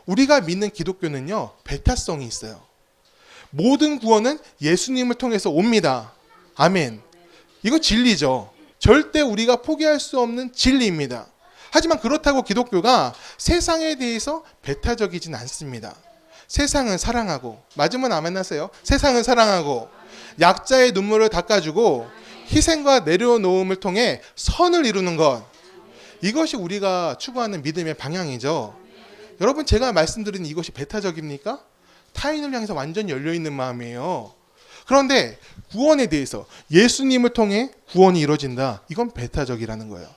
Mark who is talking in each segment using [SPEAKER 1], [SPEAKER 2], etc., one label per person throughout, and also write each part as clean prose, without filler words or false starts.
[SPEAKER 1] 우리가 믿는 기독교는요, 배타성이 있어요. 모든 구원은 예수님을 통해서 옵니다. 아멘. 이거 진리죠. 절대 우리가 포기할 수 없는 진리입니다. 하지만 그렇다고 기독교가 세상에 대해서 배타적이진 않습니다. 세상은 사랑하고, 맞으면 아멘 하세요. 세상은 사랑하고, 약자의 눈물을 닦아주고, 희생과 내려놓음을 통해 선을 이루는 것. 이것이 우리가 추구하는 믿음의 방향이죠. 여러분, 제가 말씀드린 이것이 배타적입니까? 타인을 향해서 완전히 열려있는 마음이에요. 그런데 구원에 대해서 예수님을 통해 구원이 이루어진다. 이건 배타적이라는 거예요.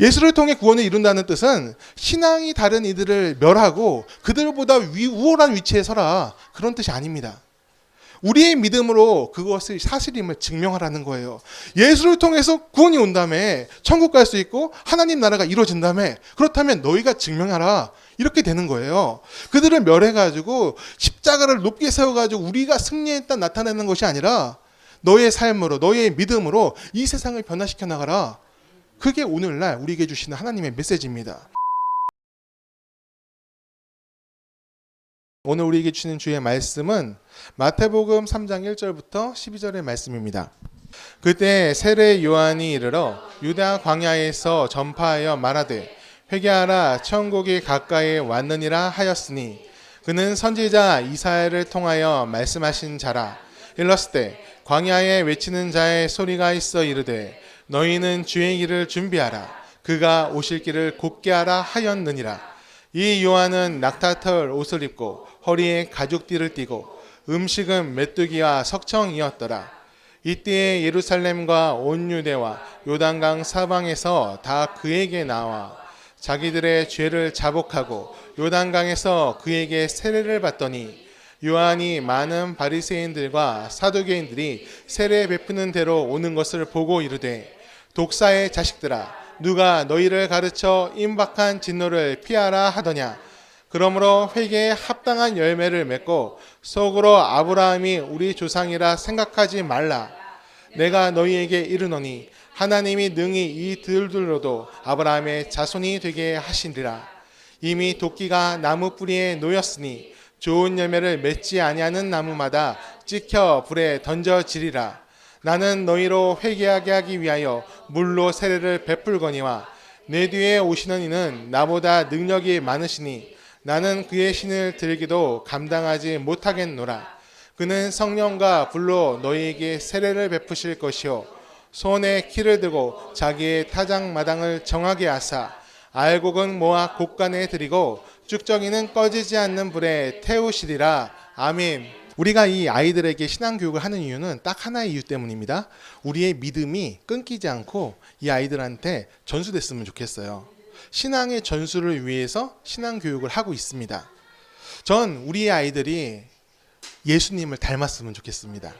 [SPEAKER 1] 예수를 통해 구원을 이룬다는 뜻은 신앙이 다른 이들을 멸하고 그들보다 우월한 위치에 서라. 그런 뜻이 아닙니다. 우리의 믿음으로 그것을 사실임을 증명하라는 거예요. 예수를 통해서 구원이 온다며 천국 갈 수 있고 하나님 나라가 이루어진다며 그렇다면 너희가 증명하라. 이렇게 되는 거예요. 그들을 멸해가지고 십자가를 높게 세워가지고 우리가 승리했다 나타내는 것이 아니라 너의 삶으로 너의 믿음으로 이 세상을 변화시켜 나가라. 그게 오늘날 우리에게 주시는 하나님의 메시지입니다. 오늘 우리에게 주시는 주의 말씀은 마태복음 3장 1절부터 12절의 말씀입니다. 그때 세례 요한이 이르러 유다 광야에서 전파하여 말하되 회개하라 천국이 가까이 왔느니라 하였으니 그는 선지자 이사야를 통하여 말씀하신 자라. 일렀을 광야에 외치는 자의 소리가 있어 이르되 너희는 주의 길을 준비하라 그가 오실 길을 곧게 하라 하였느니라. 이 요한은 낙타털 옷을 입고 허리에 가죽띠를 띠고 음식은 메뚜기와 석청이었더라. 이때에 예루살렘과 온 유대와 요단강 사방에서 다 그에게 나와 자기들의 죄를 자복하고 요단강에서 그에게 세례를 받더니 요한이 많은 바리새인들과 사두개인들이 세례 베푸는 대로 오는 것을 보고 이르되 독사의 자식들아 누가 너희를 가르쳐 임박한 진노를 피하라 하더냐. 그러므로 회개에 합당한 열매를 맺고 속으로 아브라함이 우리 조상이라 생각하지 말라. 내가 너희에게 이르노니 하나님이 능히 이 들들로도 아브라함의 자손이 되게 하시리라. 이미 도끼가 나무 뿌리에 놓였으니 좋은 열매를 맺지 아니하는 나무마다 찍혀 불에 던져지리라. 나는 너희로 회개하게 하기 위하여 물로 세례를 베풀거니와 내 뒤에 오시는 이는 나보다 능력이 많으시니 나는 그의 신을 들기도 감당하지 못하겠노라. 그는 성령과 불로 너희에게 세례를 베푸실 것이요 손에 키를 들고 자기의 타작마당을 정하게 하사 알곡은 모아 곡간에 들이고 쭉정이는 꺼지지 않는 불에 태우시리라. 아멘. 우리가 이 아이들에게 신앙교육을 하는 이유는 딱 하나의 이유 때문입니다. 우리의 믿음이 끊기지 않고 이 아이들한테 전수됐으면 좋겠어요. 신앙의 전수를 위해서 신앙교육을 하고 있습니다. 전 우리의 아이들이 예수님을 닮았으면 좋겠습니다.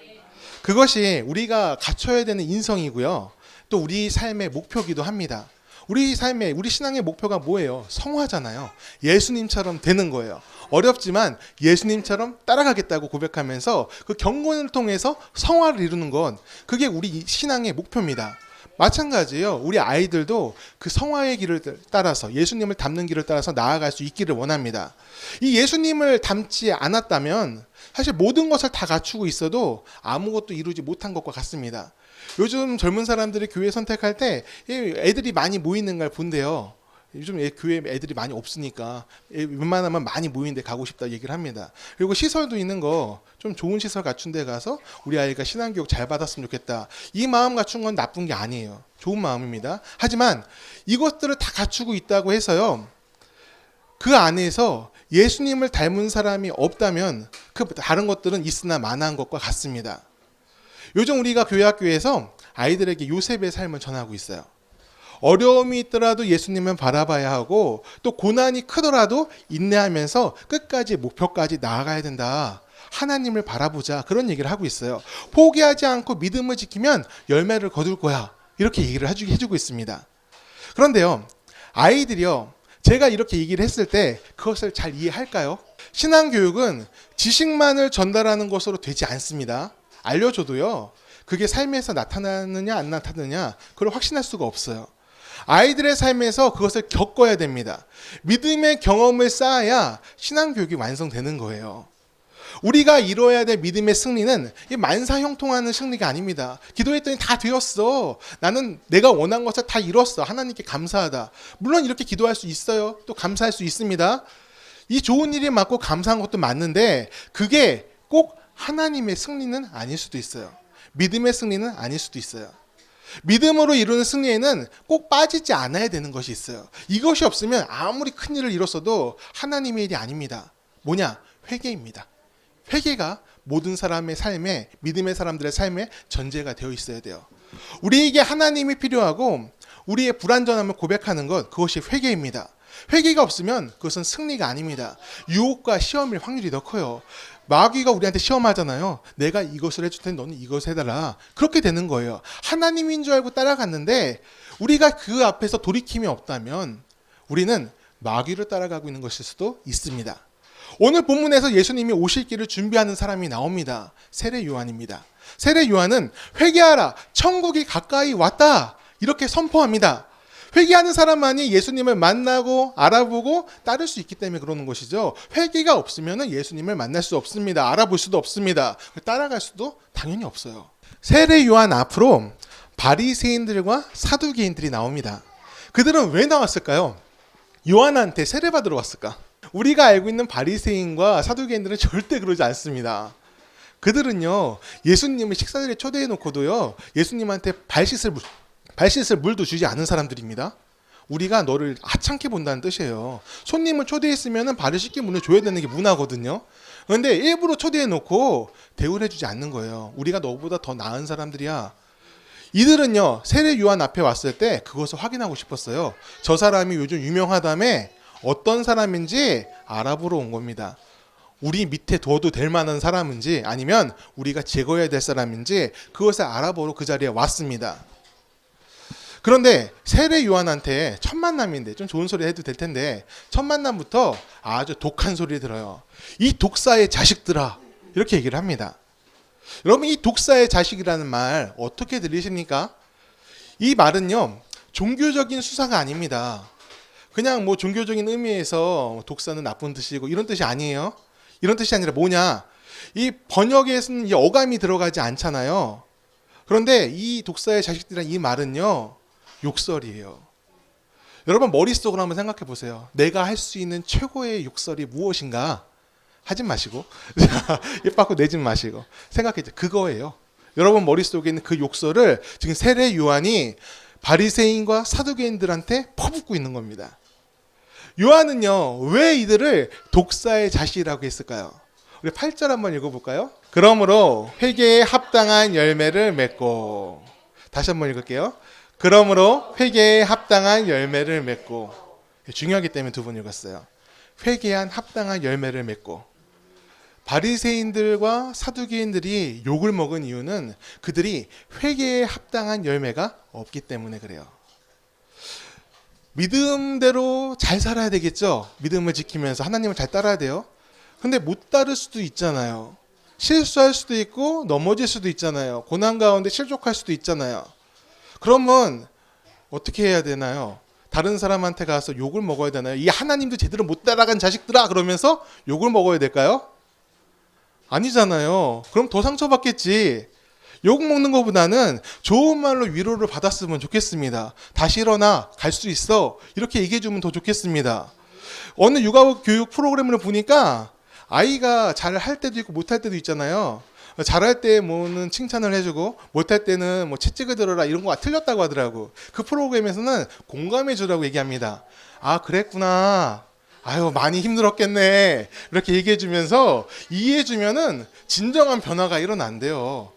[SPEAKER 1] 그것이 우리가 갖춰야 되는 인성이고요. 또 우리 삶의 목표이기도 합니다. 우리 신앙의 목표가 뭐예요? 성화잖아요. 예수님처럼 되는 거예요. 어렵지만 예수님처럼 따라가겠다고 고백하면서 그 경건을 통해서 성화를 이루는 건 그게 우리 신앙의 목표입니다. 마찬가지예요. 우리 아이들도 그 성화의 길을 따라서 예수님을 닮는 길을 따라서 나아갈 수 있기를 원합니다. 이 예수님을 닮지 않았다면 사실 모든 것을 다 갖추고 있어도 아무것도 이루지 못한 것과 같습니다. 요즘 젊은 사람들이 교회 선택할 때 애들이 많이 모이는 걸 본대요. 요즘 교회 애들이 많이 없으니까 웬만하면 많이 모이는 데 가고 싶다 얘기를 합니다. 그리고 시설도 있는 거 좀 좋은 시설 갖춘 데 가서 우리 아이가 신앙교육 잘 받았으면 좋겠다. 이 마음 갖춘 건 나쁜 게 아니에요. 좋은 마음입니다. 하지만 이것들을 다 갖추고 있다고 해서요. 그 안에서 예수님을 닮은 사람이 없다면 그 다른 것들은 있으나 마나한 것과 같습니다. 요즘 우리가 교회 학교에서 아이들에게 요셉의 삶을 전하고 있어요. 어려움이 있더라도 예수님을 바라봐야 하고 또 고난이 크더라도 인내하면서 끝까지 목표까지 나아가야 된다. 하나님을 바라보자. 그런 얘기를 하고 있어요. 포기하지 않고 믿음을 지키면 열매를 거둘 거야. 이렇게 얘기를 해주고 있습니다. 그런데요. 아이들이요. 제가 이렇게 얘기를 했을 때 그것을 잘 이해할까요? 신앙교육은 지식만을 전달하는 것으로 되지 않습니다. 알려줘도요. 그게 삶에서 나타나느냐 안 나타나느냐 그걸 확신할 수가 없어요. 아이들의 삶에서 그것을 겪어야 됩니다. 믿음의 경험을 쌓아야 신앙교육이 완성되는 거예요. 우리가 이루어야 될 믿음의 승리는 만사형통하는 승리가 아닙니다. 기도했더니 다 되었어. 나는 내가 원한 것을 다 이뤘어. 하나님께 감사하다. 물론 이렇게 기도할 수 있어요. 또 감사할 수 있습니다. 이 좋은 일이 맞고 감사한 것도 맞는데 그게 꼭 하나님의 승리는 아닐 수도 있어요. 믿음의 승리는 아닐 수도 있어요. 믿음으로 이루는 승리에는 꼭 빠지지 않아야 되는 것이 있어요. 이것이 없으면 아무리 큰 일을 이뤘어도 하나님의 일이 아닙니다. 뭐냐? 회개입니다. 회개가 모든 사람의 삶에, 믿음의 사람들의 삶에 전제가 되어 있어야 돼요. 우리에게 하나님이 필요하고 우리의 불완전함을 고백하는 것, 그것이 회개입니다. 회개가 없으면 그것은 승리가 아닙니다. 유혹과 시험일 확률이 더 커요. 마귀가 우리한테 시험하잖아요. 내가 이것을 해줄 테니 너는 이것을 해달라. 그렇게 되는 거예요. 하나님인 줄 알고 따라갔는데 우리가 그 앞에서 돌이킴이 없다면 우리는 마귀를 따라가고 있는 것일 수도 있습니다. 오늘 본문에서 예수님이 오실 길을 준비하는 사람이 나옵니다. 세례 요한입니다. 세례 요한은 회개하라, 천국이 가까이 왔다, 이렇게 선포합니다. 회개하는 사람만이 예수님을 만나고 알아보고 따를 수 있기 때문에 그러는 것이죠. 회개가 없으면 예수님을 만날 수 없습니다. 알아볼 수도 없습니다. 따라갈 수도 당연히 없어요. 세례 요한 앞으로 바리새인들과 사두개인들이 나옵니다. 그들은 왜 나왔을까요? 요한한테 세례받으러 왔을까? 우리가 알고 있는 바리새인과 사두개인들은 절대 그러지 않습니다. 그들은요, 예수님을 식사자리에 초대해 놓고도요, 예수님한테 발 씻을 물도 주지 않은 사람들입니다. 우리가 너를 하찮게 본다는 뜻이에요. 손님을 초대했으면 발을 씻게 물을 줘야 되는 게 문화거든요. 그런데 일부러 초대해 놓고 대우를 해주지 않는 거예요. 우리가 너보다 더 나은 사람들이야. 이들은요, 세례 요한 앞에 왔을 때 그것을 확인하고 싶었어요. 저 사람이 요즘 유명하다며 어떤 사람인지 알아보러 온 겁니다. 우리 밑에 둬도 될 만한 사람인지 아니면 우리가 제거해야 될 사람인지 그것을 알아보러 그 자리에 왔습니다. 그런데 세례 요한한테 첫 만남인데 좀 좋은 소리 해도 될 텐데 첫 만남부터 아주 독한 소리 들어요. 이 독사의 자식들아, 이렇게 얘기를 합니다. 여러분, 이 독사의 자식이라는 말 어떻게 들리십니까? 이 말은요, 종교적인 수사가 아닙니다. 그냥 뭐 종교적인 의미에서 독사는 나쁜 뜻이고 이런 뜻이 아니에요. 이런 뜻이 아니라 뭐냐? 이 번역에서는 이 어감이 들어가지 않잖아요. 그런데 이 독사의 자식들이란 이 말은요, 욕설이에요. 여러분, 머릿속으로 한번 생각해 보세요. 내가 할 수 있는 최고의 욕설이 무엇인가? 하지 마시고 입 밖으로 내지 마시고 생각해. 그거예요. 여러분 머릿속에 있는 그 욕설을 지금 세례 요한이 바리새인과 사두개인들한테 퍼붓고 있는 겁니다. 요한은요, 왜 이들을 독사의 자식이라고 했을까요? 우리 8절 한번 읽어볼까요? 그러므로 회개에 합당한 열매를 맺고, 다시 한번 읽을게요. 그러므로 회개에 합당한 열매를 맺고. 중요하기 때문에 두 번 읽었어요. 회개한 합당한 열매를 맺고. 바리새인들과 사두개인들이 욕을 먹은 이유는 그들이 회개에 합당한 열매가 없기 때문에 그래요. 믿음대로 잘 살아야 되겠죠. 믿음을 지키면서 하나님을 잘 따라야 돼요. 근데 못 따를 수도 있잖아요. 실수할 수도 있고 넘어질 수도 있잖아요. 고난 가운데 실족할 수도 있잖아요. 그러면 어떻게 해야 되나요? 다른 사람한테 가서 욕을 먹어야 되나요? 이 하나님도 제대로 못 따라간 자식들아 그러면서 욕을 먹어야 될까요? 아니잖아요. 그럼 더 상처받겠지. 욕 먹는 것보다는 좋은 말로 위로를 받았으면 좋겠습니다. 다시 일어나, 갈 수 있어, 이렇게 얘기해주면 더 좋겠습니다. 어느 육아교육 프로그램을 보니까 아이가 잘할 때도 있고 못할 때도 있잖아요. 잘할 때 뭐는 칭찬을 해주고 못할 때는 뭐 채찍을 들어라 이런 거 틀렸다고 하더라고. 그 프로그램에서는 공감해 주라고 얘기합니다. 아, 그랬구나. 아유, 많이 힘들었겠네. 이렇게 얘기해 주면서 이해해 주면은 진정한 변화가 일어난대요.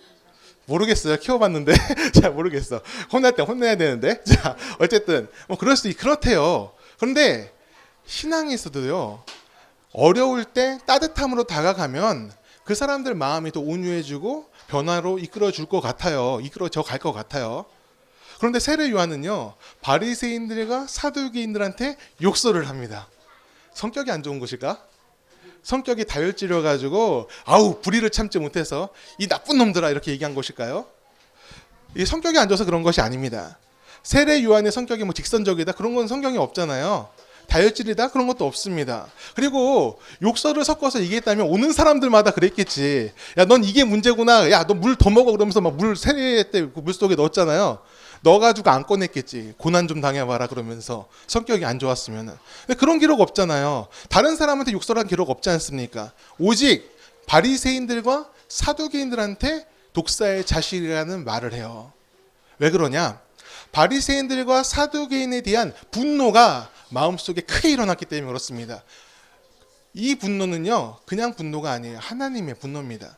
[SPEAKER 1] 모르겠어요. 키워봤는데 잘 모르겠어. 혼날 때 혼내야 되는데. 자, 어쨌든 뭐 그렇대요. 그런데 신앙에서도요, 어려울 때 따뜻함으로 다가가면 그 사람들 마음이 더 온유해지고 변화로 이끌어줄 것 같아요. 이끌어져 갈 것 같아요. 그런데 세례 요한은요, 바리새인들과 사두개인들한테 욕설을 합니다. 성격이 안 좋은 것일까? 성격이 다혈질여 가지고 아우 불의를 참지 못해서 이 나쁜 놈들아 이렇게 얘기한 것일까요? 이 성격이 안 좋아서 그런 것이 아닙니다. 세례 요한의 성격이 뭐 직선적이다 그런 건 성경에 없잖아요. 다혈질이다 그런 것도 없습니다. 그리고 욕설을 섞어서 얘기했다면 오는 사람들마다 그랬겠지. 야, 넌 이게 문제구나. 야, 너 물 더 먹어. 그러면서 막 물 세례 때 그 물속에 넣었잖아요. 넣어가지고 안 꺼냈겠지. 고난 좀 당해봐라 그러면서 성격이 안 좋았으면은. 근데 그런 기록 없잖아요. 다른 사람한테 욕설한 기록 없지 않습니까? 오직 바리새인들과 사두개인들한테 독사의 자식이라는 말을 해요. 왜 그러냐? 바리새인들과 사두개인에 대한 분노가 마음속에 크게 일어났기 때문에 그렇습니다. 이 분노는요, 그냥 분노가 아니에요. 하나님의 분노입니다.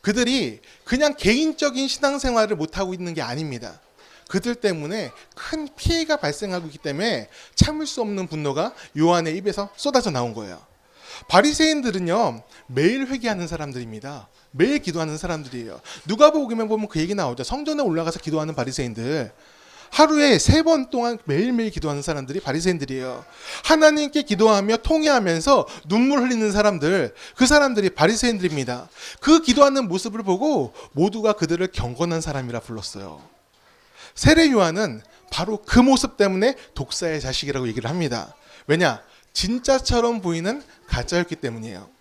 [SPEAKER 1] 그들이 그냥 개인적인 신앙생활을 못하고 있는 게 아닙니다. 그들 때문에 큰 피해가 발생하고 있기 때문에 참을 수 없는 분노가 요한의 입에서 쏟아져 나온 거예요. 바리새인들은요, 매일 회개하는 사람들입니다. 매일 기도하는 사람들이에요. 누가복음에 보면 그 얘기 나오죠. 성전에 올라가서 기도하는 바리새인들. 하루에 3번 동안 매일매일 기도하는 사람들이 바리새인들이에요. 하나님께 기도하며 통회하면서 눈물 흘리는 사람들, 그 사람들이 바리새인들입니다. 그 기도하는 모습을 보고 모두가 그들을 경건한 사람이라 불렀어요. 세례 요한은 바로 그 모습 때문에 독사의 자식이라고 얘기를 합니다. 왜냐? 진짜처럼 보이는 가짜였기 때문이에요.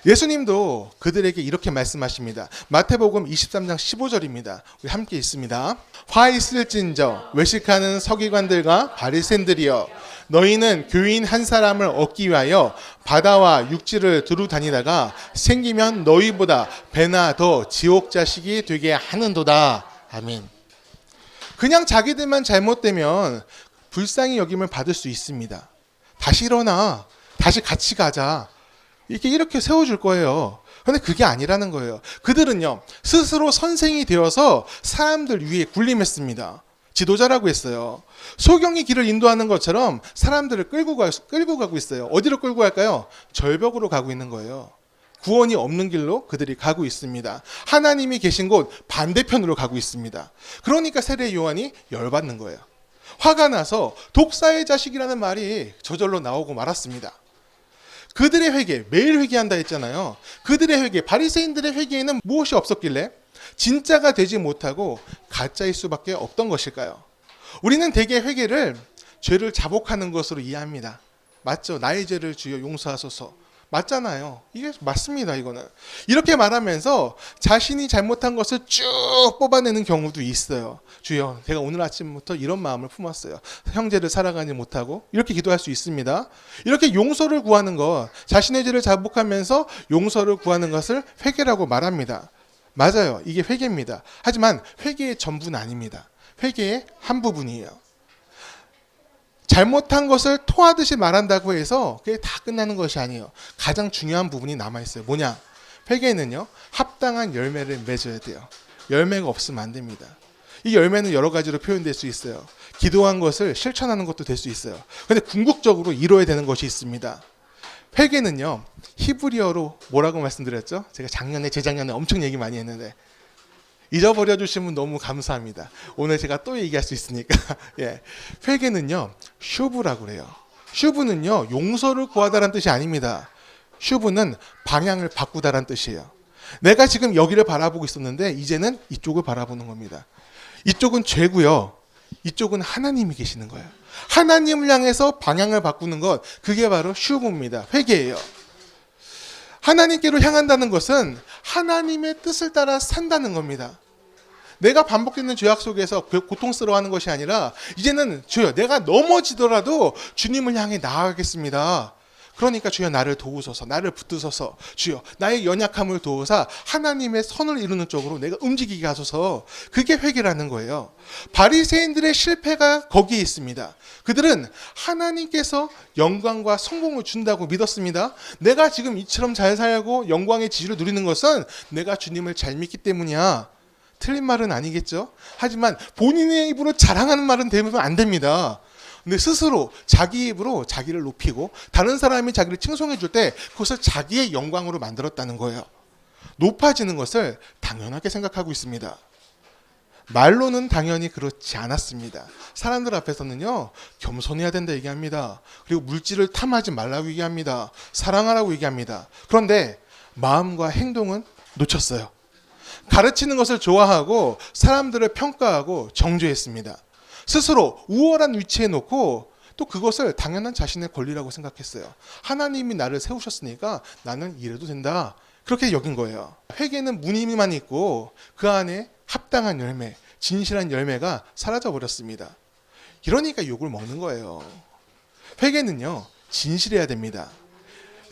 [SPEAKER 1] 예수님도 그들에게 이렇게 말씀하십니다. 마태복음 23장 15절입니다. 우리 함께 있습니다. 화 있을진저 외식하는 서기관들과 바리새인들이여, 너희는 교인 한 사람을 얻기 위하여 바다와 육지를 두루 다니다가 생기면 너희보다 배나 더 지옥 자식이 되게 하는도다. 아멘. 그냥 자기들만 잘못되면 불쌍히 여김을 받을 수 있습니다. 다시 일어나. 다시 같이 가자. 이렇게 세워줄 거예요. 그런데 그게 아니라는 거예요. 그들은요, 스스로 선생이 되어서 사람들 위에 군림했습니다. 지도자라고 했어요. 소경이 길을 인도하는 것처럼 사람들을 끌고 가고 있어요. 어디로 끌고 갈까요? 절벽으로 가고 있는 거예요. 구원이 없는 길로 그들이 가고 있습니다. 하나님이 계신 곳 반대편으로 가고 있습니다. 그러니까 세례 요한이 열받는 거예요. 화가 나서 독사의 자식이라는 말이 저절로 나오고 말았습니다. 그들의 회개, 매일 회개한다 했잖아요. 그들의 회개, 바리새인들의 회개에는 무엇이 없었길래 진짜가 되지 못하고 가짜일 수밖에 없던 것일까요? 우리는 대개 회개를 죄를 자복하는 것으로 이해합니다. 맞죠? 나의 죄를 주여 용서하소서. 맞잖아요. 이게 맞습니다. 이거는 이렇게 말하면서 자신이 잘못한 것을 쭉 뽑아내는 경우도 있어요. 주여, 제가 오늘 아침부터 이런 마음을 품었어요. 형제를 사랑하지 못하고, 이렇게 기도할 수 있습니다. 이렇게 용서를 구하는 것, 자신의 죄를 자복하면서 용서를 구하는 것을 회개라고 말합니다. 맞아요. 이게 회개입니다. 하지만 회개의 전부는 아닙니다. 회개의 한 부분이에요. 잘못한 것을 토하듯이 말한다고 해서 그게 다 끝나는 것이 아니에요. 가장 중요한 부분이 남아있어요. 뭐냐? 회개는요, 합당한 열매를 맺어야 돼요. 열매가 없으면 안 됩니다. 이 열매는 여러 가지로 표현될 수 있어요. 기도한 것을 실천하는 것도 될 수 있어요. 그런데 궁극적으로 이루어야 되는 것이 있습니다. 회개는요, 히브리어로 뭐라고 말씀드렸죠? 제가 재작년에 엄청 얘기 많이 했는데, 잊어버려 주시면 너무 감사합니다. 오늘 제가 또 얘기할 수 있으니까. 예. 회개는요, 슈브라고 그래요. 슈브는요, 용서를 구하다라는 뜻이 아닙니다. 슈브는 방향을 바꾸다라는 뜻이에요. 내가 지금 여기를 바라보고 있었는데 이제는 이쪽을 바라보는 겁니다. 이쪽은 죄고요, 이쪽은 하나님이 계시는 거예요. 하나님을 향해서 방향을 바꾸는 것, 그게 바로 슈브입니다. 회개예요. 하나님께로 향한다는 것은 하나님의 뜻을 따라 산다는 겁니다. 내가 반복되는 죄악 속에서 고통스러워하는 것이 아니라 이제는 주여, 내가 넘어지더라도 주님을 향해 나아가겠습니다. 그러니까 주여, 나를 도우소서, 나를 붙드소서, 주여 나의 연약함을 도우사 하나님의 선을 이루는 쪽으로 내가 움직이게 하소서. 그게 회개라는 거예요. 바리새인들의 실패가 거기에 있습니다. 그들은 하나님께서 영광과 성공을 준다고 믿었습니다. 내가 지금 이처럼 잘 살고 영광의 지위를 누리는 것은 내가 주님을 잘 믿기 때문이야. 틀린 말은 아니겠죠. 하지만 본인의 입으로 자랑하는 말은 되면 안 됩니다. 근데 스스로 자기 입으로 자기를 높이고 다른 사람이 자기를 칭송해 줄 때 그것을 자기의 영광으로 만들었다는 거예요. 높아지는 것을 당연하게 생각하고 있습니다. 말로는 당연히 그렇지 않았습니다. 사람들 앞에서는요, 겸손해야 된다 얘기합니다. 그리고 물질을 탐하지 말라고 얘기합니다. 사랑하라고 얘기합니다. 그런데 마음과 행동은 놓쳤어요. 가르치는 것을 좋아하고 사람들을 평가하고 정죄했습니다. 스스로 우월한 위치에 놓고 또 그것을 당연한 자신의 권리라고 생각했어요. 하나님이 나를 세우셨으니까 나는 이래도 된다. 그렇게 여긴 거예요. 회개는 무늬만 있고 그 안에 합당한 열매, 진실한 열매가 사라져 버렸습니다. 이러니까 욕을 먹는 거예요. 회개는요, 진실해야 됩니다.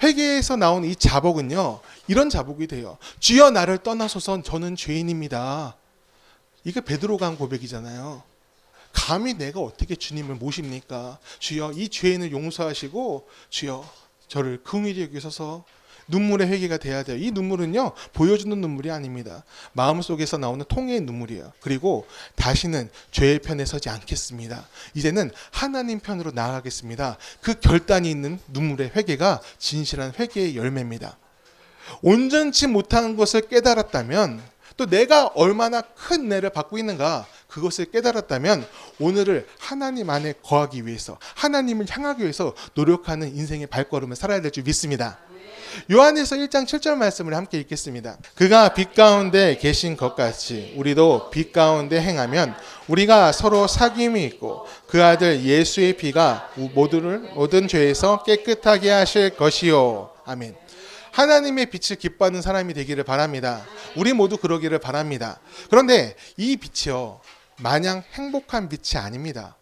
[SPEAKER 1] 회개에서 나온 이 자복은요, 이런 자복이 돼요. 주여 나를 떠나소서 저는 죄인입니다. 이게 베드로가 한 고백이잖아요. 감히 내가 어떻게 주님을 모십니까? 주여 이 죄인을 용서하시고 주여 저를 긍휼히 여기소서. 눈물의 회개가 돼야 돼요. 이 눈물은요, 보여주는 눈물이 아닙니다. 마음속에서 나오는 통해의 눈물이에요. 그리고 다시는 죄의 편에 서지 않겠습니다. 이제는 하나님 편으로 나아가겠습니다. 그 결단이 있는 눈물의 회개가 진실한 회개의 열매입니다. 온전치 못한 것을 깨달았다면, 또 내가 얼마나 큰 은혜를 받고 있는가 그것을 깨달았다면 오늘을 하나님 안에 거하기 위해서, 하나님을 향하기 위해서 노력하는 인생의 발걸음을 살아야 될 줄 믿습니다. 요한에서 1장 7절 말씀을 함께 읽겠습니다. 그가 빛 가운데 계신 것 같이 우리도 빛 가운데 행하면 우리가 서로 사귐이 있고 그 아들 예수의 피가 모든 죄에서 깨끗하게 하실 것이요. 아멘. 하나님의 빛을 기뻐하는 사람이 되기를 바랍니다. 우리 모두 그러기를 바랍니다. 그런데 이 빛이요, 마냥 행복한 빛이 아닙니다.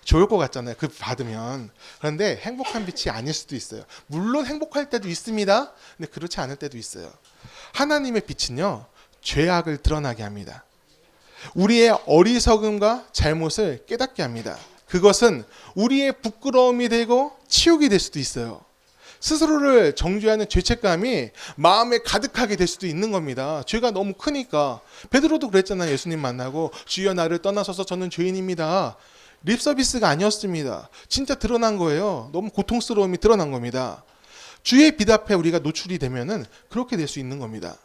[SPEAKER 1] 좋을 것 같잖아요. 그 받으면. 그런데 행복한 빛이 아닐 수도 있어요. 물론 행복할 때도 있습니다. 근데 그렇지 않을 때도 있어요. 하나님의 빛은요, 죄악을 드러나게 합니다. 우리의 어리석음과 잘못을 깨닫게 합니다. 그것은 우리의 부끄러움이 되고 치욕이 될 수도 있어요. 스스로를 정죄하는 죄책감이 마음에 가득하게 될 수도 있는 겁니다. 죄가 너무 크니까. 베드로도 그랬잖아요. 예수님 만나고 주여 나를 떠나서서 저는 죄인입니다. 립서비스가 아니었습니다. 진짜 드러난 거예요. 너무 고통스러움이 드러난 겁니다. 주의 빛 앞에 우리가 노출이 되면은 그렇게 될 수 있는 겁니다.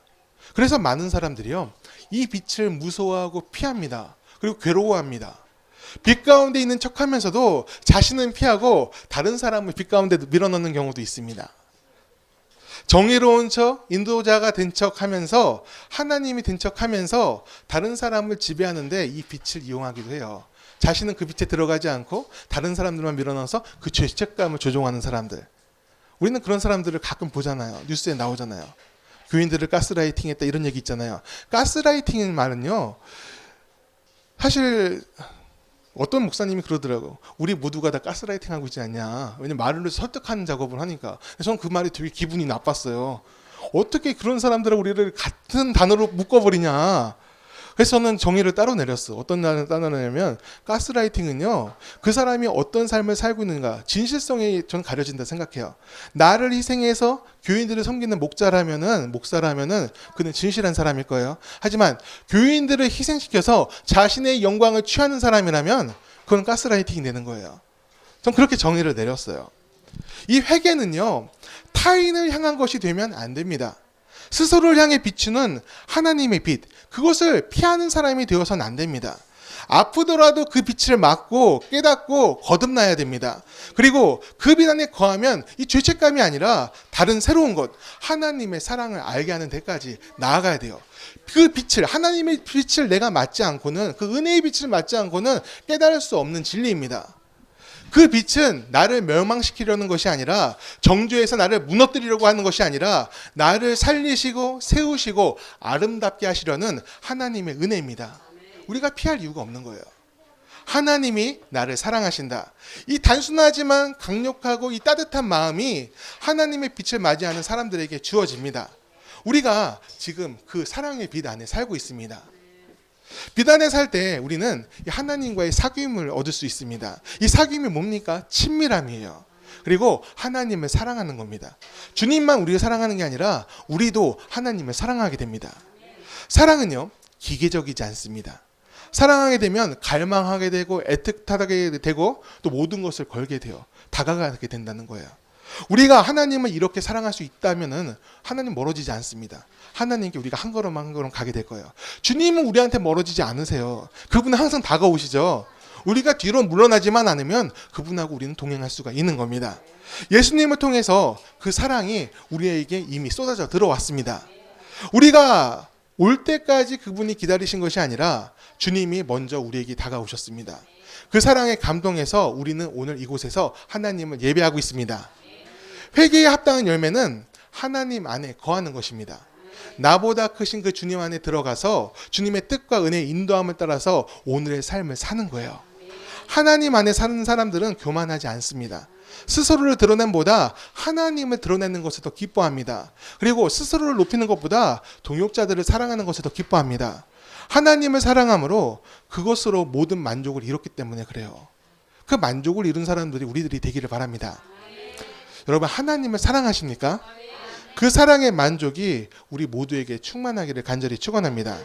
[SPEAKER 1] 그래서 많은 사람들이요, 이 빛을 무서워하고 피합니다. 그리고 괴로워합니다. 빛 가운데 있는 척하면서도 자신은 피하고 다른 사람을 빛 가운데 밀어넣는 경우도 있습니다. 정의로운 척, 인도자가 된 척하면서 하나님이 된 척하면서 다른 사람을 지배하는데 이 빛을 이용하기도 해요. 자신은 그 빛에 들어가지 않고 다른 사람들만 밀어넣어서 그 죄책감을 조종하는 사람들. 우리는 그런 사람들을 가끔 보잖아요. 뉴스에 나오잖아요. 교인들을 가스라이팅했다 이런 얘기 있잖아요. 가스라이팅의 말은요, 사실 어떤 목사님이 그러더라고. 우리 모두가 다 가스라이팅하고 있지 않냐. 왜냐면 말을 설득하는 작업을 하니까. 저는 그 말이 되게 기분이 나빴어요. 어떻게 그런 사람들을 우리를 같은 단어로 묶어버리냐. 그래서 저는 정의를 따로 내렸어. 어떤 날을 따로 내냐면 가스라이팅은요, 그 사람이 어떤 삶을 살고 있는가 진실성이 전 가려진다 생각해요. 나를 희생해서 교인들을 섬기는 목사라면은 그는 진실한 사람일 거예요. 하지만 교인들을 희생시켜서 자신의 영광을 취하는 사람이라면 그건 가스라이팅이 되는 거예요. 전 그렇게 정의를 내렸어요. 이 회개는요, 타인을 향한 것이 되면 안 됩니다. 스스로를 향해 비추는 하나님의 빛, 그것을 피하는 사람이 되어서는 안 됩니다. 아프더라도 그 빛을 막고 깨닫고 거듭나야 됩니다. 그리고 그 빛 안에 거하면 이 죄책감이 아니라 다른 새로운 것, 하나님의 사랑을 알게 하는 데까지 나아가야 돼요. 그 빛을, 하나님의 빛을 내가 맞지 않고는, 그 은혜의 빛을 맞지 않고는 깨달을 수 없는 진리입니다. 그 빛은 나를 멸망시키려는 것이 아니라, 정죄해서 나를 무너뜨리려고 하는 것이 아니라 나를 살리시고 세우시고 아름답게 하시려는 하나님의 은혜입니다. 우리가 피할 이유가 없는 거예요. 하나님이 나를 사랑하신다. 이 단순하지만 강력하고 이 따뜻한 마음이 하나님의 빛을 맞이하는 사람들에게 주어집니다. 우리가 지금 그 사랑의 빛 안에 살고 있습니다. 빛 안에 살 때 우리는 하나님과의 사귐을 얻을 수 있습니다. 이 사귐이 뭡니까? 친밀함이에요. 그리고 하나님을 사랑하는 겁니다. 주님만 우리를 사랑하는 게 아니라 우리도 하나님을 사랑하게 됩니다. 사랑은요, 기계적이지 않습니다. 사랑하게 되면 갈망하게 되고 애틋하게 되고 또 모든 것을 걸게 돼요. 다가가게 된다는 거예요. 우리가 하나님을 이렇게 사랑할 수 있다면은 하나님 멀어지지 않습니다. 하나님께 우리가 한 걸음 한 걸음 가게 될 거예요. 주님은 우리한테 멀어지지 않으세요. 그분은 항상 다가오시죠. 우리가 뒤로 물러나지만 않으면 그분하고 우리는 동행할 수가 있는 겁니다. 예수님을 통해서 그 사랑이 우리에게 이미 쏟아져 들어왔습니다. 우리가 올 때까지 그분이 기다리신 것이 아니라 주님이 먼저 우리에게 다가오셨습니다. 그 사랑에 감동해서 우리는 오늘 이곳에서 하나님을 예배하고 있습니다. 회개에 합당한 열매는 하나님 안에 거하는 것입니다. 나보다 크신 그 주님 안에 들어가서 주님의 뜻과 은혜의 인도함을 따라서 오늘의 삶을 사는 거예요. 하나님 안에 사는 사람들은 교만하지 않습니다. 스스로를 드러낸보다 하나님을 드러내는 것을 더 기뻐합니다. 그리고 스스로를 높이는 것보다 동역자들을 사랑하는 것을 더 기뻐합니다. 하나님을 사랑함으로 그것으로 모든 만족을 이뤘기 때문에 그래요. 그 만족을 이룬 사람들이 우리들이 되기를 바랍니다. 여러분, 하나님을 사랑하십니까? 그 사랑의 만족이 우리 모두에게 충만하기를 간절히 축원합니다.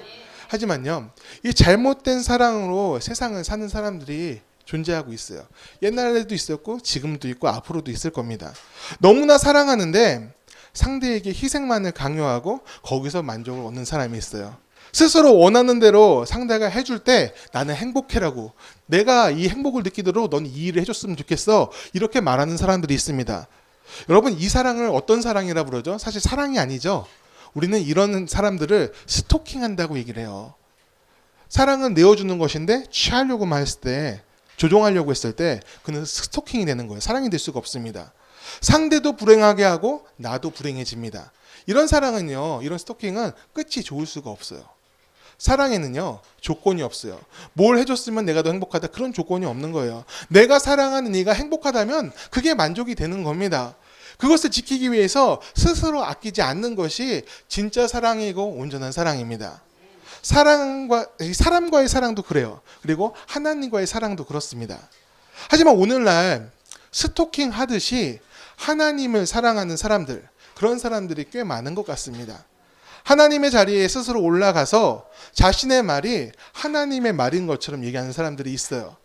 [SPEAKER 1] 하지만요, 이 잘못된 사랑으로 세상을 사는 사람들이 존재하고 있어요. 옛날에도 있었고 지금도 있고 앞으로도 있을 겁니다. 너무나 사랑하는데 상대에게 희생만을 강요하고 거기서 만족을 얻는 사람이 있어요. 스스로 원하는 대로 상대가 해줄 때 나는 행복해라고, 내가 이 행복을 느끼도록 넌 이 일을 해줬으면 좋겠어, 이렇게 말하는 사람들이 있습니다. 여러분, 이 사랑을 어떤 사랑이라 부르죠? 사실 사랑이 아니죠. 우리는 이런 사람들을 스토킹한다고 얘기를 해요. 사랑은 내어주는 것인데 취하려고만 했을 때, 조종하려고 했을 때 그는 스토킹이 되는 거예요. 사랑이 될 수가 없습니다. 상대도 불행하게 하고 나도 불행해집니다. 이런 사랑은요, 이런 스토킹은 끝이 좋을 수가 없어요. 사랑에는요, 조건이 없어요. 뭘 해줬으면 내가 더 행복하다, 그런 조건이 없는 거예요. 내가 사랑하는 네가 행복하다면 그게 만족이 되는 겁니다. 그것을 지키기 위해서 스스로 아끼지 않는 것이 진짜 사랑이고 온전한 사랑입니다. 사람과의 사랑도 그래요. 그리고 하나님과의 사랑도 그렇습니다. 하지만 오늘날 스토킹 하듯이 하나님을 사랑하는 사람들, 그런 사람들이 꽤 많은 것 같습니다. 하나님의 자리에 스스로 올라가서 자신의 말이 하나님의 말인 것처럼 얘기하는 사람들이 있어요.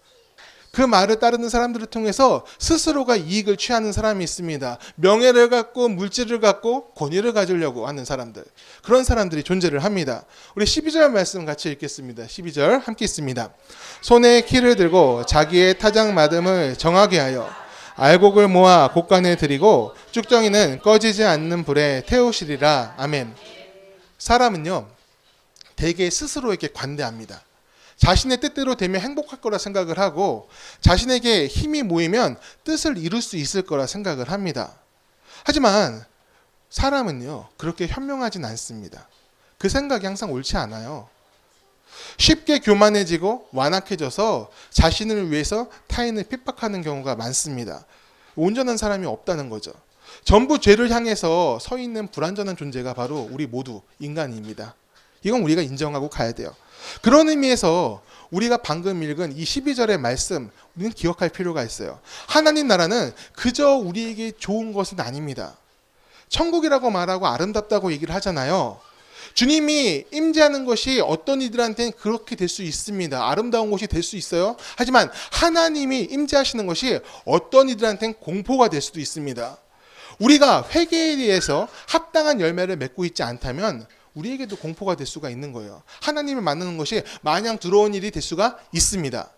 [SPEAKER 1] 그 말을 따르는 사람들을 통해서 스스로가 이익을 취하는 사람이 있습니다. 명예를 갖고 물질을 갖고 권위를 가지려고 하는 사람들, 그런 사람들이 존재를 합니다. 우리 12절 말씀 같이 읽겠습니다. 12절 함께 있습니다. 손에 키를 들고 자기의 타작 마름을 정하게 하여 알곡을 모아 곡간에 들이고 쭉정이는 꺼지지 않는 불에 태우시리라. 아멘. 사람은요, 대개 스스로에게 관대합니다. 자신의 뜻대로 되면 행복할 거라 생각을 하고 자신에게 힘이 모이면 뜻을 이룰 수 있을 거라 생각을 합니다. 하지만 사람은요, 그렇게 현명하진 않습니다. 그 생각이 항상 옳지 않아요. 쉽게 교만해지고 완악해져서 자신을 위해서 타인을 핍박하는 경우가 많습니다. 온전한 사람이 없다는 거죠. 전부 죄를 향해서 서 있는 불완전한 존재가 바로 우리 모두 인간입니다. 이건 우리가 인정하고 가야 돼요. 그런 의미에서 우리가 방금 읽은 이 12절의 말씀, 우리는 기억할 필요가 있어요. 하나님 나라는 그저 우리에게 좋은 것은 아닙니다. 천국이라고 말하고 아름답다고 얘기를 하잖아요. 주님이 임재하는 것이 어떤 이들한테는 그렇게 될 수 있습니다. 아름다운 곳이 될 수 있어요. 하지만 하나님이 임재하시는 것이 어떤 이들한테는 공포가 될 수도 있습니다. 우리가 회개에 대해서 합당한 열매를 맺고 있지 않다면 우리에게도 공포가 될 수가 있는 거예요. 하나님을 만나는 것이 마냥 두려운 일이 될 수가 있습니다.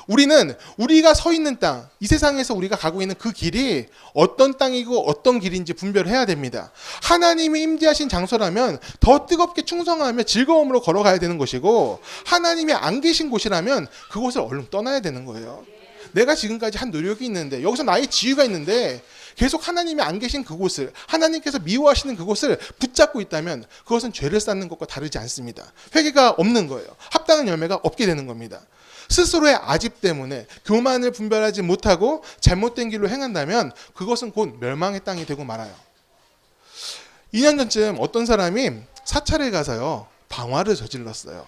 [SPEAKER 1] 우리는 우리가 서 있는 땅, 이 세상에서 우리가 가고 있는 그 길이 어떤 땅이고 어떤 길인지 분별해야 됩니다. 하나님이 임재하신 장소라면 더 뜨겁게 충성하며 즐거움으로 걸어가야 되는 것이고, 하나님이 안 계신 곳이라면 그곳을 얼른 떠나야 되는 거예요. 내가 지금까지 한 노력이 있는데, 여기서 나의 지위가 있는데 계속 하나님이 안 계신 그곳을, 하나님께서 미워하시는 그곳을 붙잡고 있다면 그것은 죄를 쌓는 것과 다르지 않습니다. 회개가 없는 거예요. 합당한 열매가 없게 되는 겁니다. 스스로의 아집 때문에 교만을 분별하지 못하고 잘못된 길로 행한다면 그것은 곧 멸망의 땅이 되고 말아요. 2년 전쯤 어떤 사람이 사찰에 가서요, 방화를 저질렀어요.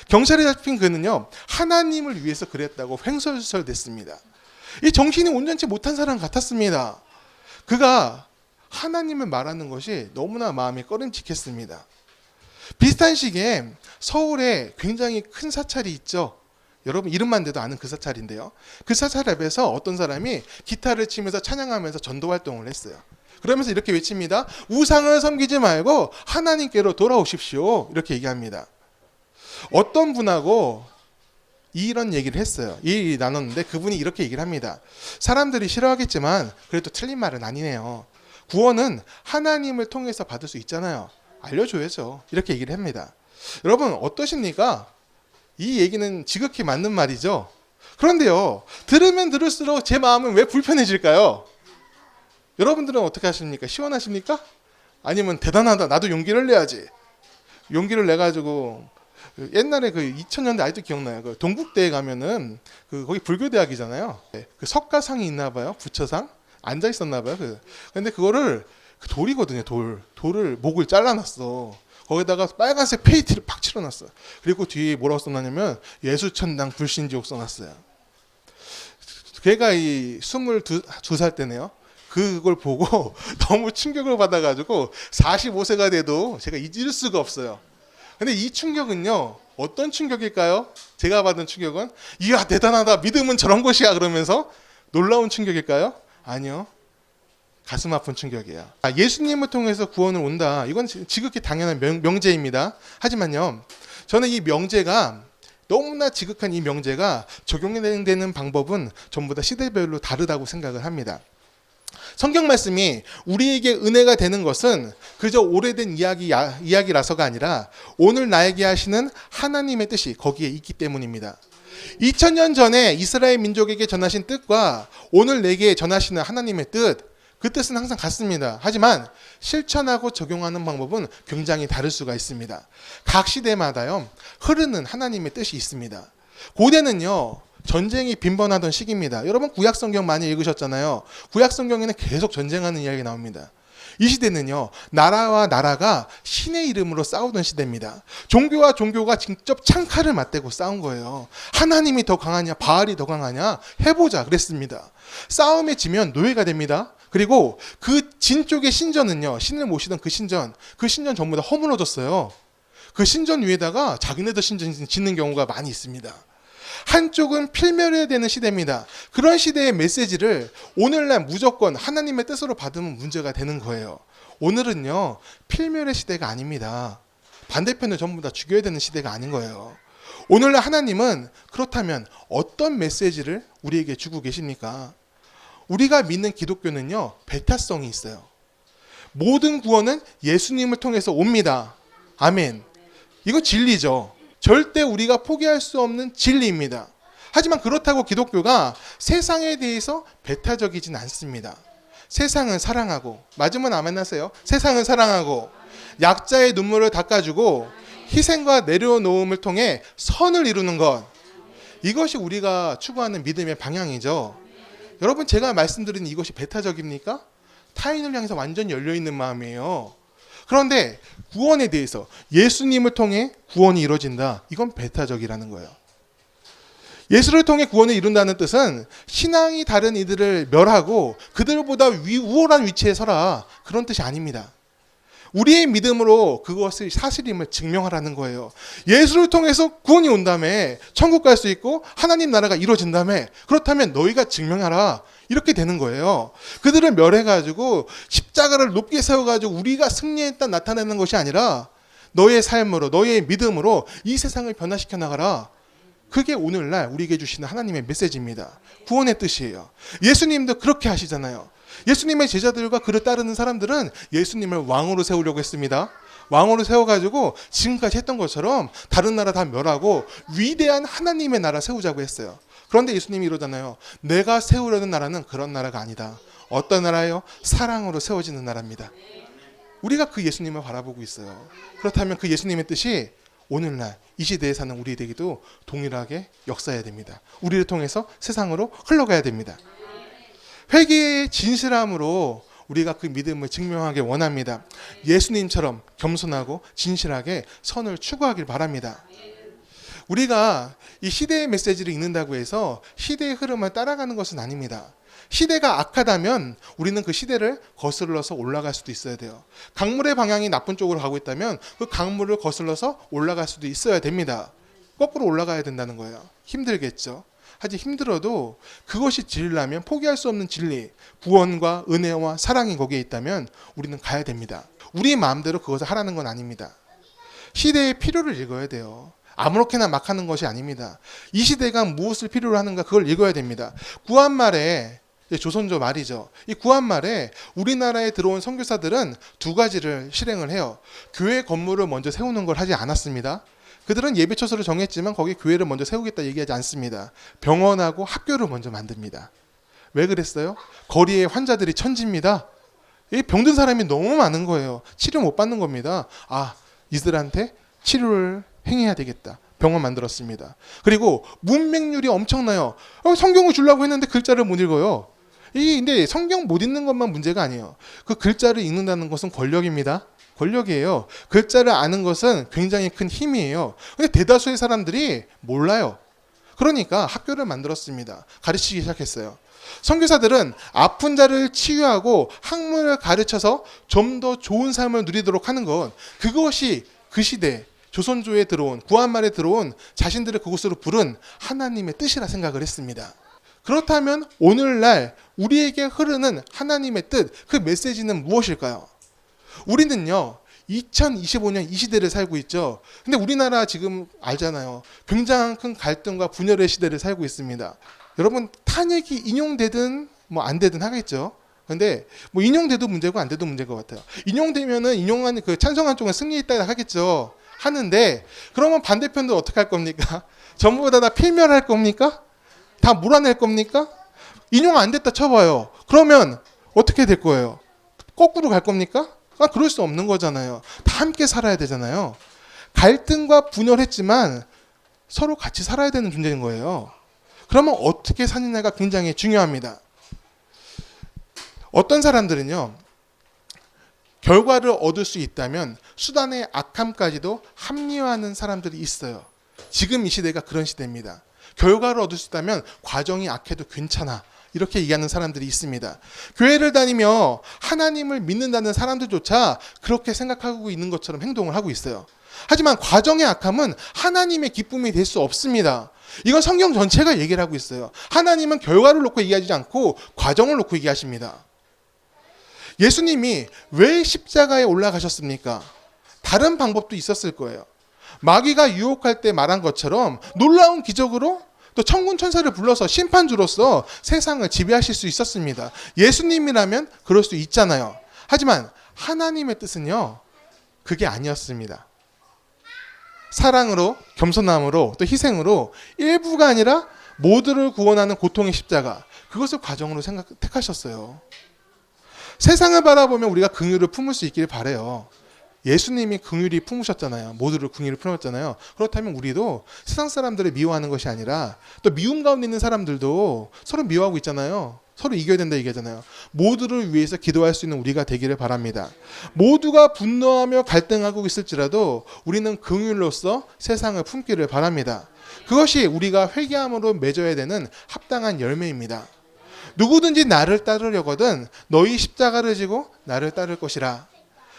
[SPEAKER 1] 경찰에 잡힌 그는요, 하나님을 위해서 그랬다고 횡설수설됐습니다. 이 정신이 온전치 못한 사람 같았습니다. 그가 하나님을 말하는 것이 너무나 마음이 꺼림칙했습니다. 비슷한 시기에 서울에 굉장히 큰 사찰이 있죠. 여러분 이름만 대도 아는 그 사찰인데요. 그 사찰 앞에서 어떤 사람이 기타를 치면서 찬양하면서 전도 활동을 했어요. 그러면서 이렇게 외칩니다. 우상을 섬기지 말고 하나님께로 돌아오십시오. 이렇게 얘기합니다. 어떤 분하고 이런 얘기를 했어요. 이 나눴는데 그분이 이렇게 얘기를 합니다. 사람들이 싫어하겠지만 그래도 틀린 말은 아니네요. 구원은 하나님을 통해서 받을 수 있잖아요. 알려줘야죠. 이렇게 얘기를 합니다. 여러분 어떠십니까? 이 얘기는 지극히 맞는 말이죠. 그런데요, 들으면 들을수록 제 마음은 왜 불편해질까요? 여러분들은 어떻게 하십니까? 시원하십니까? 아니면 대단하다, 나도 용기를 내야지. 용기를 내가지고 옛날에 그 2000년대 아직도 기억나요. 그 동국대에 가면은 거기 불교대학이잖아요. 그 석가상이 있나 봐요. 부처상 앉아 있었나 봐요. 근데 그거를 돌이거든요. 돌을 목을 잘라놨어. 거기다가 빨간색 페인트를 팍 칠해놨어. 그리고 뒤에 뭐라고 써놨냐면 예수천당 불신지옥 써놨어요. 걔가 이 22살 때네요. 그걸 보고 너무 충격을 받아가지고 45세가 돼도 제가 잊을 수가 없어요. 근데 이 충격은요, 어떤 충격일까요? 제가 받은 충격은 이야 대단하다, 믿음은 저런 것이야 그러면서 놀라운 충격일까요? 아니요, 가슴 아픈 충격이에요. 예수님을 통해서 구원을 온다, 이건 지극히 당연한 명제입니다. 하지만요, 저는 이 명제가 너무나 지극한 이 명제가 적용되는 방법은 전부 다 시대별로 다르다고 생각을 합니다. 성경 말씀이 우리에게 은혜가 되는 것은 그저 오래된 이야기라서가 아니라 오늘 나에게 하시는 하나님의 뜻이 거기에 있기 때문입니다. 2000년 전에 이스라엘 민족에게 전하신 뜻과 오늘 내게 전하시는 하나님의 뜻, 그 뜻은 항상 같습니다. 하지만 실천하고 적용하는 방법은 굉장히 다를 수가 있습니다. 각 시대마다요, 흐르는 하나님의 뜻이 있습니다. 고대는요, 전쟁이 빈번하던 시기입니다. 여러분 구약성경 많이 읽으셨잖아요. 구약성경에는 계속 전쟁하는 이야기 나옵니다. 이 시대는요, 나라와 나라가 신의 이름으로 싸우던 시대입니다. 종교와 종교가 직접 창칼을 맞대고 싸운 거예요. 하나님이 더 강하냐, 바알이 더 강하냐 해보자 그랬습니다. 싸움에 지면 노예가 됩니다. 그리고 그 진 쪽의 신전은요, 신을 모시던 그 신전 전부 다 허물어졌어요. 그 신전 위에다가 자기네들 신전 짓는 경우가 많이 있습니다. 한쪽은 필멸해야 되는 시대입니다. 그런 시대의 메시지를 오늘날 무조건 하나님의 뜻으로 받으면 문제가 되는 거예요. 오늘은요, 필멸의 시대가 아닙니다. 반대편을 전부 다 죽여야 되는 시대가 아닌 거예요. 오늘날 하나님은 그렇다면 어떤 메시지를 우리에게 주고 계십니까? 우리가 믿는 기독교는요, 배타성이 있어요. 모든 구원은 예수님을 통해서 옵니다. 아멘. 이거 진리죠. 절대 우리가 포기할 수 없는 진리입니다. 하지만 그렇다고 기독교가 세상에 대해서 배타적이진 않습니다. 세상은 사랑하고, 맞으면 아멘 하세요. 세상은 사랑하고, 약자의 눈물을 닦아주고, 희생과 내려놓음을 통해 선을 이루는 것, 이것이 우리가 추구하는 믿음의 방향이죠. 여러분, 제가 말씀드린 이것이 배타적입니까? 타인을 향해서 완전히 열려있는 마음이에요. 그런데 구원에 대해서 예수님을 통해 구원이 이루어진다, 이건 배타적이라는 거예요. 예수를 통해 구원을 이룬다는 뜻은 신앙이 다른 이들을 멸하고 그들보다 우월한 위치에 서라, 그런 뜻이 아닙니다. 우리의 믿음으로 그것을 사실임을 증명하라는 거예요. 예수를 통해서 구원이 온다며 천국 갈 수 있고 하나님 나라가 이루어진다며, 그렇다면 너희가 증명하라, 이렇게 되는 거예요. 그들을 멸해가지고 십자가를 높게 세워가지고 우리가 승리했다 나타내는 것이 아니라 너의 삶으로, 너의 믿음으로 이 세상을 변화시켜 나가라. 그게 오늘날 우리에게 주시는 하나님의 메시지입니다. 구원의 뜻이에요. 예수님도 그렇게 하시잖아요. 예수님의 제자들과 그를 따르는 사람들은 예수님을 왕으로 세우려고 했습니다. 왕으로 세워가지고 지금까지 했던 것처럼 다른 나라 다 멸하고 위대한 하나님의 나라 세우자고 했어요. 그런데 예수님이 이러잖아요. 내가 세우려는 나라는 그런 나라가 아니다. 어떤 나라예요? 사랑으로 세워지는 나라입니다. 우리가 그 예수님을 바라보고 있어요. 그렇다면 그 예수님의 뜻이 오늘날 이 시대에 사는 우리에게도 동일하게 역사해야 됩니다. 우리를 통해서 세상으로 흘러가야 됩니다. 회개의 진실함으로 우리가 그 믿음을 증명하기 원합니다. 예수님처럼 겸손하고 진실하게 선을 추구하길 바랍니다. 우리가 이 시대의 메시지를 읽는다고 해서 시대의 흐름을 따라가는 것은 아닙니다. 시대가 악하다면 우리는 그 시대를 거슬러서 올라갈 수도 있어야 돼요. 강물의 방향이 나쁜 쪽으로 가고 있다면 그 강물을 거슬러서 올라갈 수도 있어야 됩니다. 거꾸로 올라가야 된다는 거예요. 힘들겠죠. 하지만 힘들어도 그것이 진리라면, 포기할 수 없는 진리, 구원과 은혜와 사랑이 거기에 있다면 우리는 가야 됩니다. 우리 마음대로 그것을 하라는 건 아닙니다. 시대의 필요를 읽어야 돼요. 아무렇게나 막 하는 것이 아닙니다. 이 시대가 무엇을 필요로 하는가, 그걸 읽어야 됩니다. 구한말에, 조선조 말이죠. 이 구한말에 우리나라에 들어온 선교사들은 두 가지를 실행을 해요. 교회 건물을 먼저 세우는 걸 하지 않았습니다. 그들은 예배 처소를 정했지만 거기 교회를 먼저 세우겠다 얘기하지 않습니다. 병원하고 학교를 먼저 만듭니다. 왜 그랬어요? 거리에 환자들이 천지입니다. 이 병든 사람이 너무 많은 거예요. 치료 못 받는 겁니다. 이들한테 치료를 행해야 되겠다. 병원 만들었습니다. 그리고 문맹률이 엄청나요. 성경을 주려고 했는데 글자를 못 읽어요. 근데 성경 못 읽는 것만 문제가 아니에요. 그 글자를 읽는다는 것은 권력입니다. 권력이에요. 글자를 아는 것은 굉장히 큰 힘이에요. 근데 대다수의 사람들이 몰라요. 그러니까 학교를 만들었습니다. 가르치기 시작했어요. 선교사들은 아픈 자를 치유하고 학문을 가르쳐서 좀 더 좋은 삶을 누리도록 하는 것, 그것이 그 시대 조선조에 들어온, 구한말에 들어온 자신들을 그곳으로 부른 하나님의 뜻이라 생각을 했습니다. 그렇다면 오늘날 우리에게 흐르는 하나님의 뜻, 그 메시지는 무엇일까요? 우리는요 2025년 이 시대를 살고 있죠. 근데 우리나라 지금 알잖아요. 굉장한 큰 갈등과 분열의 시대를 살고 있습니다. 여러분, 탄핵이 인용되든 안 되든 하겠죠. 근데 인용돼도 문제고 안 돼도 문제인 것 같아요. 인용되면은 인용한 그 찬성한 쪽은 승리했다 하겠죠. 하는데 그러면 반대편도 어떻게 할 겁니까? 전부 다 필멸할 겁니까? 다 몰아낼 겁니까? 인용 안 됐다 쳐봐요. 그러면 어떻게 될 거예요? 거꾸로 갈 겁니까? 그럴 수 없는 거잖아요. 다 함께 살아야 되잖아요. 갈등과 분열했지만 서로 같이 살아야 되는 존재인 거예요. 그러면 어떻게 사느냐가 굉장히 중요합니다. 어떤 사람들은요, 결과를 얻을 수 있다면 수단의 악함까지도 합리화하는 사람들이 있어요. 지금 이 시대가 그런 시대입니다. 결과를 얻을 수 있다면 과정이 악해도 괜찮아, 이렇게 얘기하는 사람들이 있습니다. 교회를 다니며 하나님을 믿는다는 사람들조차 그렇게 생각하고 있는 것처럼 행동을 하고 있어요. 하지만 과정의 악함은 하나님의 기쁨이 될 수 없습니다. 이건 성경 전체가 얘기를 하고 있어요. 하나님은 결과를 놓고 얘기하지 않고 과정을 놓고 얘기하십니다. 예수님이 왜 십자가에 올라가셨습니까? 다른 방법도 있었을 거예요. 마귀가 유혹할 때 말한 것처럼 놀라운 기적으로 또 천군 천사를 불러서 심판주로서 세상을 지배하실 수 있었습니다. 예수님이라면 그럴 수 있잖아요. 하지만 하나님의 뜻은요, 그게 아니었습니다. 사랑으로, 겸손함으로, 또 희생으로 일부가 아니라 모두를 구원하는 고통의 십자가, 그것을 과정으로 택하셨어요. 세상을 바라보면 우리가 긍휼을 품을 수 있기를 바라요. 예수님이 긍휼히 품으셨잖아요. 모두를 긍휼히 품었잖아요. 그렇다면 우리도 세상 사람들을 미워하는 것이 아니라, 또 미움 가운데 있는 사람들도 서로 미워하고 있잖아요. 서로 이겨야 된다 얘기하잖아요. 모두를 위해서 기도할 수 있는 우리가 되기를 바랍니다. 모두가 분노하며 갈등하고 있을지라도 우리는 긍휼로서 세상을 품기를 바랍니다. 그것이 우리가 회개함으로 맺어야 되는 합당한 열매입니다. 누구든지 나를 따르려거든 너희 십자가를 지고 나를 따를 것이라.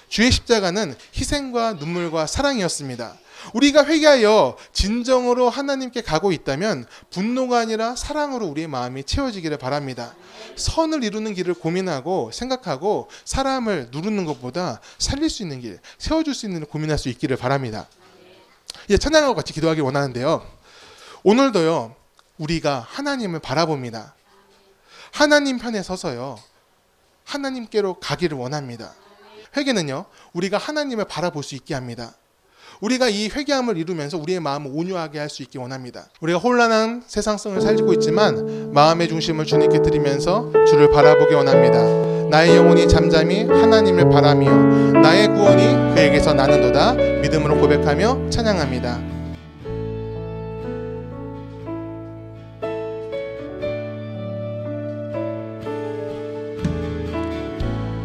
[SPEAKER 1] 주의 십자가는 희생과 눈물과 사랑이었습니다. 우리가 회개하여 진정으로 하나님께 가고 있다면 분노가 아니라 사랑으로 우리의 마음이 채워지기를 바랍니다. 선을 이루는 길을 고민하고 생각하고 사람을 누르는 것보다 살릴 수 있는 길, 세워줄 수 있는 일을 고민할 수 있기를 바랍니다. 이제 찬양하고 같이 기도하길 원하는데요. 오늘도요, 우리가 하나님을 바라봅니다. 하나님 편에 서서요, 하나님께로 가기를 원합니다. 회개는요, 우리가 하나님을 바라볼 수 있게 합니다. 우리가 이 회개함을 이루면서 우리의 마음을 온유하게 할 수 있게 원합니다. 우리가 혼란한 세상성을 살고 있지만 마음의 중심을 주님께 드리면서 주를 바라보기 원합니다. 나의 영혼이 잠잠히 하나님을 바라며 나의 구원이 그에게서 나는도다 믿음으로 고백하며 찬양합니다.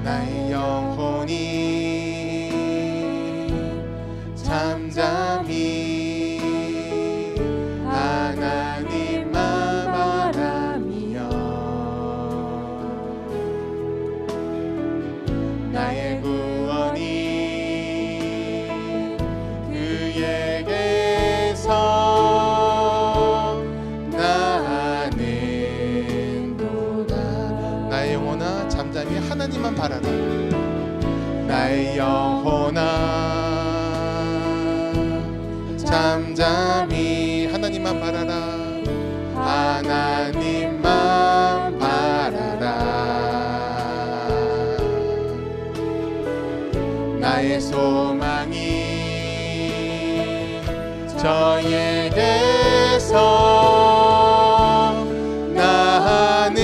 [SPEAKER 1] 나의 영혼이 잠잠히 하나님만 바라며 나의 구원이 그에게서 나는도다. 나의 영혼아 잠잠히 하나님만 바라라. 나의 영혼아 잠잠히 하나님만 바라라. 하나님만 바라라. 나의 소망이 저에게서 나는도다.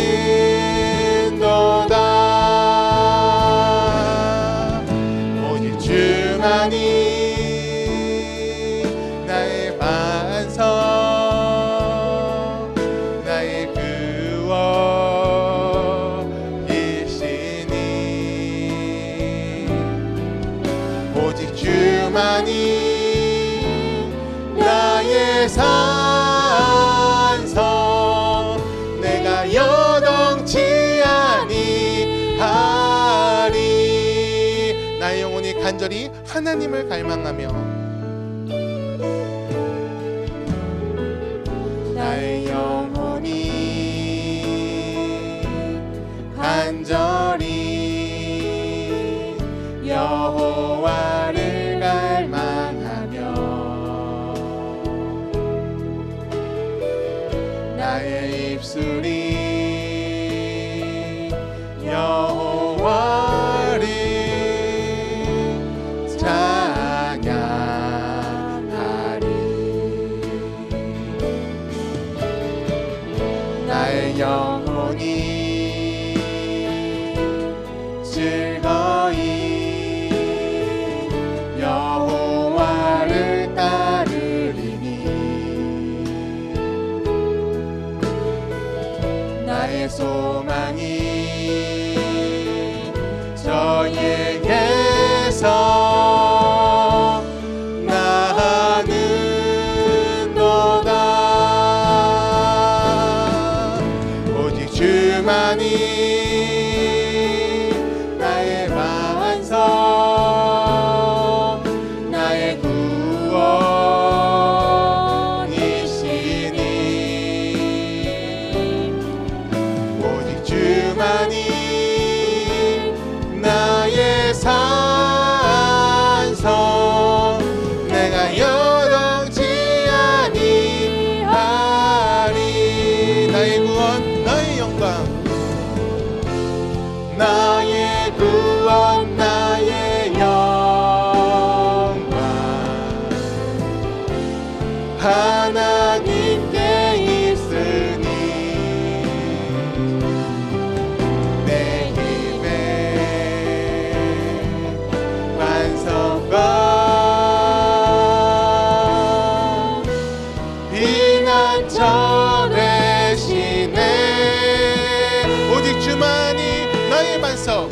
[SPEAKER 1] 오직 주만이 나의 반석, 나의 구원이시니. 오직 주만이 나의 산성, 내가 여동치 아니하리. 나의 영혼이 간절히 하나님을 갈망하며, 나의 영혼이 간절히 여호와를 갈망하며, 나의 입술이 여호와를 찬양하리. 나의 영혼이 즐거이 여호와를 따르리니. 나의 소망이 저에게서 나는도다. 오직 주만이 나의 반석, 나의 구원이시니. 오직 주만이 나의 산성, 내가 여동치 아니하리. 나의 구원, 나의 영광, 나의 구원, 나의 영광, 하나님께 있으니. 내 힘의 반석과 피난처 되시네. 오직 주만이 나의 반석,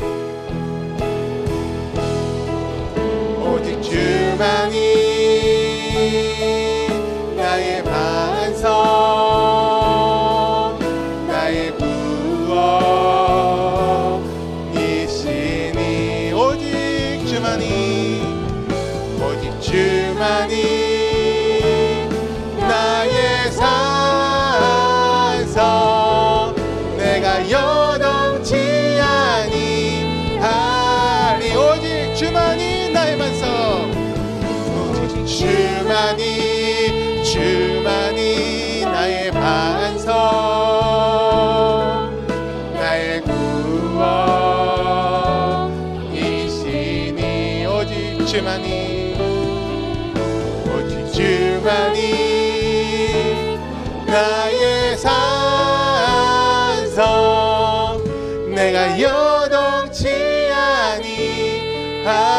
[SPEAKER 1] 오직 주만이 나의 반석, 나의 구원이시니. 오직 주만이, 오직 주만이 나의 산성, 내가 여동치 아니하리. 오직 주만이 나의 반석, 오직 주만이, 주만이 나의 반석, 나의 구원이시니. 오직 주만이, 오직 주만이 나의 산성, 내가 여동치 아니하리.